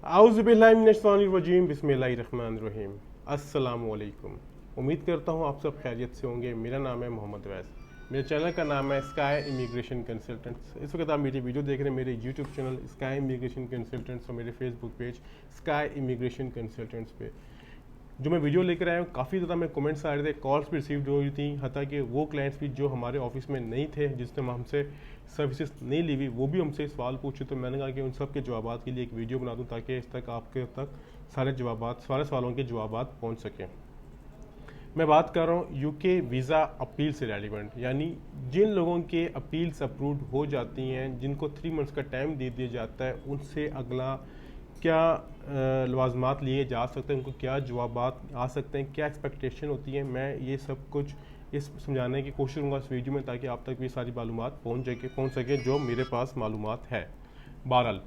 आउज़ुबिल्लाहिमिनश्शैतानिर्रजीम बिस्मिल्लाहिर्रहमानिर्रहीम। अस्सलामुअलैकुम। उम्मीद करता हूँ आप सब खैरियत से होंगे। मेरा नाम है मोहम्मद वैस। मेरे चैनल का नाम है स्काई इमिग्रेशन कंसल्टेंट्स। इस वक्त आप मेरी वीडियो देख रहे हैं मेरे YouTube channel sky immigration consultants और मेरे Facebook page sky immigration consultants पे जो मैं वीडियो लेकर आया हूँ। काफ़ी ज़्यादा मैं कमेंट्स आ रहे थे, कॉल्स भी रिसीव हुई थी, हत्ता कि वो क्लाइंट्स भी जो हमारे ऑफिस में नहीं थे, जिसने हमसे सर्विसेज नहीं ली हुई, वो भी हमसे सवाल पूछे। तो मैंने कहा कि उन सब के जवाब के लिए एक वीडियो बना दूँ ताकि इस तक आपके तक सारे सवालों के जवाब पहुँच सकें। मैं बात कर रहा हूँ यूके वीज़ा अपील से रेलिवेंट, यानी जिन लोगों के अपील्स अप्रूव हो जाती हैं, जिनको 3 मंथ्स का टाइम दे दिया जाता है, उनसे अगला क्या लवाजमात लिए जा सकते हैं, उनको क्या जवाब आ सकते हैं, क्या एक्सपेक्टेशन होती है। मैं ये सब कुछ इस समझाने की कोशिश करूँगा इस वीडियो में, ताकि आप तक भी सारी मालूमात पहुँच सके जो मेरे पास मालूमात है। बहरहाल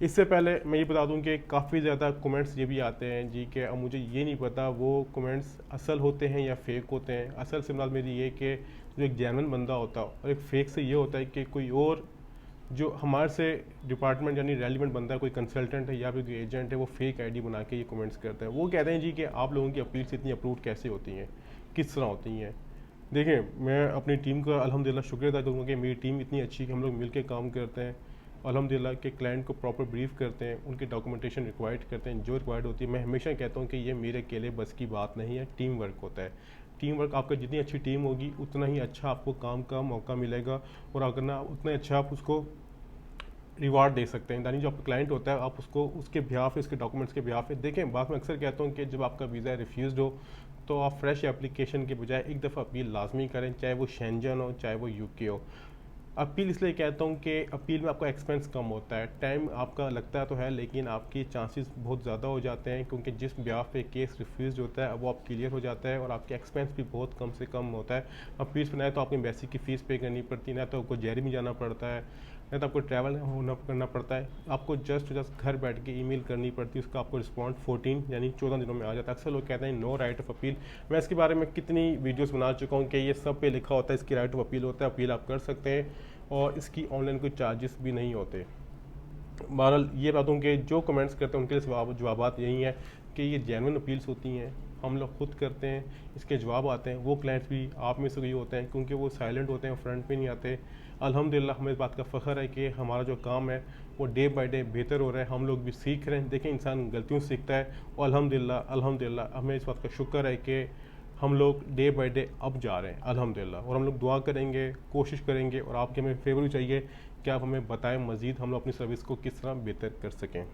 इससे पहले मैं ये बता दूं कि काफ़ी ज़्यादा कमेंट्स ये भी आते हैं जी कि अब मुझे ये नहीं पता वो कमेंट्स असल होते हैं या फेक होते हैं। असल से मुराद मेरी ये कि जो एक जेन्युइन बंदा होता है, और एक फ़ेक से ये होता है कि कोई और जो हमारे से डिपार्टमेंट यानी रेलिवेंट बंदा है, कोई कंसल्टेंट है या फिर कोई एजेंट है, वो फेक आईडी बना के ये कमेंट्स करते हैं। वो कहते हैं जी कि आप लोगों की अपील्स इतनी अप्रूव कैसे होती हैं, किस तरह होती हैं। देखें, मैं अपनी टीम का अल्हम्दुलिल्लाह शुक्र अदा करूँगा कि मेरी टीम इतनी अच्छी कि हम लोग मिल के काम करते हैं। अल्हम्दुलिल्लाह के क्लाइंट को प्रॉपर ब्रीफ करते हैं, उनकी डॉक्यूमेंटेशन रिक्वायर्ड करते हैं जो रिक्वायर्ड होती है। मैं हमेशा कहता हूँ कि ये मेरे अकेले बस की बात नहीं है, टीम वर्क होता है। टीम वर्क, आपका जितनी अच्छी टीम होगी उतना ही अच्छा आपको काम का मौका मिलेगा, और अगर ना उतना अच्छा आप उसको रिवार्ड दे सकते हैं। यानी जो आपका क्लाइंट होता है, आप उसको उसके बिहाफ पे, उसके डॉक्यूमेंट्स के बिहाफ पे देखें। बात मैं अक्सर कहता हूँ कि जब आपका वीज़ा रिफ्यूज़ हो तो आप फ्रेश एप्लीकेशन के बजाय एक दफ़ा अपील लाजमी करें, चाहे वो शेंजन हो चाहे वो यूके हो। अपील इसलिए कहता हूँ कि अपील में आपका एक्सपेंस कम होता है, टाइम आपका लगता तो है, लेकिन आपके चांसेस बहुत ज़्यादा हो जाते हैं, क्योंकि जिस ब्याह पे केस रिफ्यूज़ होता है वो आप क्लियर हो जाता है, और आपके एक्सपेंस भी बहुत कम से कम होता है। अपील्स में ना तो आपको एम्बेसी की फ़ीस पे करनी पड़ती है, ना तो आपको जेरी में जाना पड़ता है, ना तो आपको ट्रैवल करना पड़ता है। आपको जस्ट घर बैठ के ईमेल करनी पड़ती है, उसका आपको रिस्पॉन्ड 14 यानी 14 दिनों में आ जाता है। अक्सर लोग कहते हैं नो राइट ऑफ अपील। मैं इसके बारे में कितनी वीडियोस बना चुका हूँ कि ये सब पे लिखा होता है इसकी राइट ऑफ अपील होता है, अपील आप कर सकते हैं, और इसकी ऑनलाइन कोई चार्जेस भी नहीं होते। बहरहाल ये बातों के जो कमेंट्स करते हैं उनके लिए जवाबात यही हैं कि ये जेन्युइन अपील्स होती हैं, हम लोग खुद करते हैं, इसके जवाब आते हैं। वो क्लाइंट्स भी आप में से वही होते हैं, क्योंकि वो साइलेंट होते हैं, फ्रंट पे नहीं आते। अल्हम्दुलिल्लाह हमें इस बात का फ़ख्र है कि हमारा जो काम है वो डे बाय डे बेहतर हो रहा है, हम लोग भी सीख रहे हैं। देखें, इंसान गलतियों से सीखता है, और अल्हम्दुलिल्लाह हमें इस बात का शुक्र है कि हम लोग डे बाय डे अब जा रहे हैं अल्हम्दुलिल्लाह। और हम लोग दुआ करेंगे, कोशिश करेंगे, और आपके हमें फेवर भी चाहिए कि आप हमें बताएं मज़ीद हम लोग अपनी सर्विस को किस तरह बेहतर कर सकें।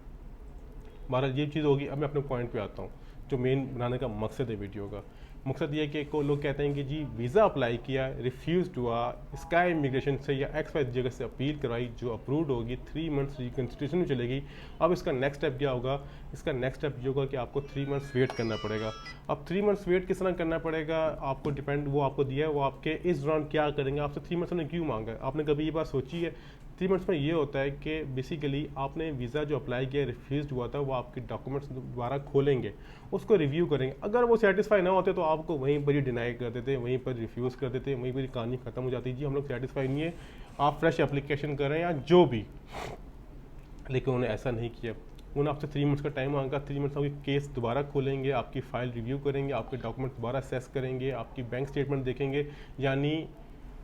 बहरहाल ये चीज़ होगी। अब मैं अपने पॉइंट पे आता हूँ, जो मेन बनाने का मकसद है वीडियो का। मकसद ये है कि को लोग कहते हैं कि जी वीज़ा अप्लाई किया, रिफ्यूज़ हुआ, स्काई इमिग्रेशन से या एक्स वाई जगह से अपील करवाई, जो अप्रूव्ड होगी, 3 मंथ्स रिकन्सिडरेशन में चलेगी। अब इसका नेक्स्ट स्टेप क्या होगा? इसका नेक्स्ट स्टेप ये होगा कि आपको 3 मंथ्स वेट करना पड़ेगा। अब 3 मंथ्स वेट किस तरह करना पड़ेगा आपको डिपेंड, वो आपको दिया है, वो आपके इस दौरान क्या करेंगे। आपसे 3 मंथ्स ने क्यों मांगा है? आपने कभी ये बात सोची है? 3 मंथ्स में ये होता है कि बेसिकली आपने वीज़ा जो अप्लाई किया, रिफ्यूज़ हुआ था, वो आपके डॉक्यूमेंट्स दोबारा खोलेंगे, उसको रिव्यू करेंगे। अगर वो सेटिस्फाई ना होते तो आपको वहीं पर ही डिनाई कर देते, वहीं पर रिफ्यूज़ कर देते, वहीं पर कहानी ख़त्म हो जाती। जी हम लोग सेटिस्फाई नहीं है, आप फ्रेश एप्लीकेशन करें या जो भी। लेकिन उन्होंने ऐसा नहीं किया। उन्होंने आपसे 3 मंथ्स का टाइम मांगा। 3 मंथ्स में आपकी केस दोबारा खोलेंगे, आपकी फ़ाइल रिव्यू करेंगे, आपके डॉक्यूमेंट दोबारा असेस करेंगे, आपकी बैंक स्टेटमेंट देखेंगे। यानी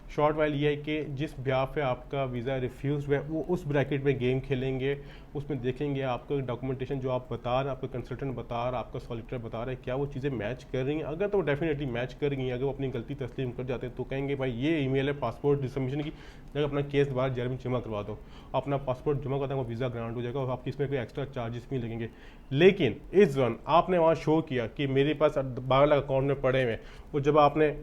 शॉर्ट वाइल ये है कि जिस ब्याह पे आपका वीज़ा रिफ्यूज़ हुआ है, वो उस ब्रैकेट में गेम खेलेंगे, उसमें देखेंगे आपका डॉक्यूमेंटेशन जो आप बता रहे हैं, आपका कंसल्टेंट बता रहा है, आपका सॉलिसिटर बता रहा है, क्या वो चीज़ें मैच कर रही हैं। अगर तो वो डेफिनेटली मैच कर रही हैं, अगर वो अपनी गलती तस्लीम कर जाते हैं तो कहेंगे भाई ये ईमेल है पासपोर्ट सबमिशन की, जगह अपना केस दोबारा जेल में जमा करवा दो, अपना पासपोर्ट जमा करता है, वो वीज़ा ग्रांट हो जाएगा, और आपकी इसमें कोई एक्स्ट्रा चार्जेस भी लगेंगे। लेकिन इस दौरान आपने वहाँ शो किया कि मेरे पास 12 लाख अकाउंट में पड़े हुए हैं, और जब आपने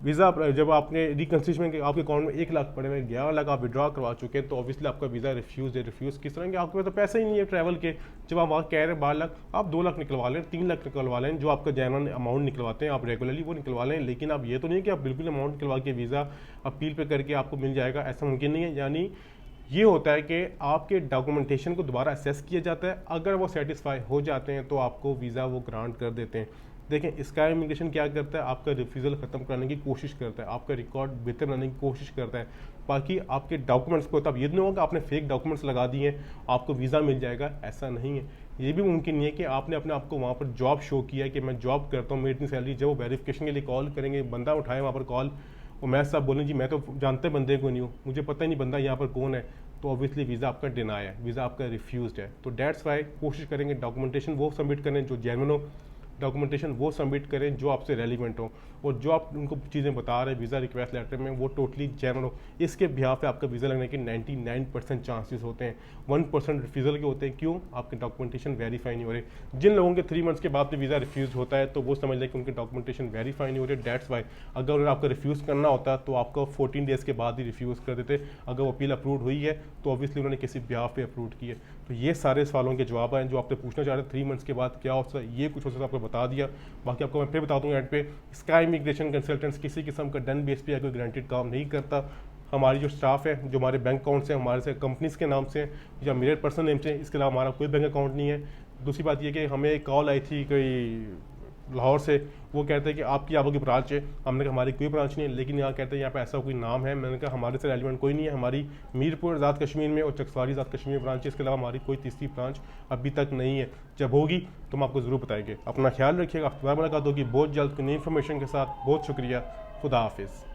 वीज़ा, जब आपने रिकन्सिडरेशन में आपके अकाउंट में 1 लाख पड़े हुए, 11 लाख आप विड्रॉ करवा चुके हैं, तो ऑब्वियसली आपका वीज़ा रिफ्यूज़ है। रिफ्यूज़ किस तरह के? आपके पास तो पैसे ही नहीं है ट्रैवल के। जब आप वहाँ कह रहे हैं 12 लाख, आप 2 लाख निकलवा लें, 3 लाख निकलवा लें, जो आपका जेन्युइन अमाउंट निकलवाते हैं आप रेगुलरली, वो निकलवा लें। लेकिन आप ये तो नहीं कि आप बिल्कुल अमाउंट निकलवा के वीज़ा अपील पे करके आपको मिल जाएगा, ऐसा मुमकिन नहीं है। यानी ये होता है कि आपके डॉक्यूमेंटेशन को दोबारा असेस किया जाता है, अगर वो सेटिस्फाई हो जाते हैं तो आपको वीज़ा वो ग्रांट कर देते हैं। देखें स्काई इमिग्रेशन क्या करता है, आपका रिफ्यूज़ल ख़त्म कराने की कोशिश करता है, आपका रिकॉर्ड बेहतर बनाने की कोशिश करता है, बाकी आपके डॉक्यूमेंट्स को, तब ये नहीं होगा आपने फेक डॉक्यूमेंट्स लगा दिए आपको वीज़ा मिल जाएगा, ऐसा नहीं है। ये भी मुमकिन नहीं है कि आपने अपने आप को वहाँ पर जॉब शो किया है कि मैं जॉब करता हूँ, मेरी इतनी सैलरी, जब वो वेरिफिकेशन के लिए कॉल करेंगे, बंदा उठाए वहाँ पर कॉल, और मैं साहब बोलें जी मैं तो जानते बंदे को नहीं हूँ, मुझे पता ही नहीं बंदा यहाँ पर कौन है, तो ऑब्वियसली वीज़ा आपका डिनाई है, वीज़ा आपका रिफ्यूज़ड है। तो डेट्स वाई कोशिश करेंगे डॉक्यूमेंटेशन वो सबमिट करें जो जेन्युइन हो, डॉक्यूमेंटेशन वो सबमिट करें जो आपसे रेलिवेंट हो, और जो आप उनको चीज़ें बता रहे हैं वीज़ा रिक्वेस्ट लेटर में वो टोटली जेन्युइन हो। इसके बिहाफ पे आपका वीज़ा लगने के 99% चांसेस होते हैं, 1% रिफ्यूज़ल के होते हैं। क्यों? आपके डॉक्यूमेंटेशन वेरीफाई नहीं हो रहे। जिन लोगों के 3 मंथ्स के बाद वीज़ा रिफ्यूज़ होता है तो वो समझ लें कि उनके डॉक्यूमेंटेशन वेरीफाई नहीं हो रहे। डेट्स वाई अगर उन्हें आपका रिफ्यूज़ करना होता तो आपको 14 डेज़ के बाद ही रिफ्यूज़ कर देते। अगर वो अपील अप्रूव हुई है तो ऑब्वियसली उन्होंने किसी बिहाफ पे अप्रूव की है। तो ये सारे सवालों के जवाब हैं जो आपने पूछना चाह रहे थे 3 मंथ्स के बाद क्या होता है, ये कुछ हो सकता है आपको बता दिया। बाकी आपको मैं फिर बता दूंगा एंड पे, स्काई इमिग्रेशन कंसल्टेंट्स किसी किस्म का डन बेस पे या कोई गारंटेड काम नहीं करता। हमारी जो स्टाफ है, जो हमारे बैंक अकाउंट्स हैं हमारे से कंपनीज के नाम से या मेरे पर्सनल नेम से, इसके अलावा हमारा कोई बैंक अकाउंट नहीं है। दूसरी बात ये कि हमें एक कॉल आई थी कोई लाहौर से, वो कहते हैं कि आपकी यहाँ की ब्रांच है। हमने कहा हमारी कोई ब्रांच नहीं है, लेकिन यहाँ कहते हैं यहाँ पे ऐसा कोई नाम है। मैंने कहा हमारे से रेलिवेंट कोई नहीं है, हमारी मीरपुर आज़ाद कश्मीर में और चकसवारी आज़ाद कश्मीर ब्रांच है, इसके अलावा हमारी कोई तीसरी ब्रांच अभी तक नहीं है। जब होगी तो हम आपको ज़रूर बताएंगे। अपना ख्याल रखिएगा, दोबारा मुलाकात होगी बहुत जल्द नई इन्फॉर्मेशन के साथ। बहुत शुक्रिया, खुदा हाफिज़।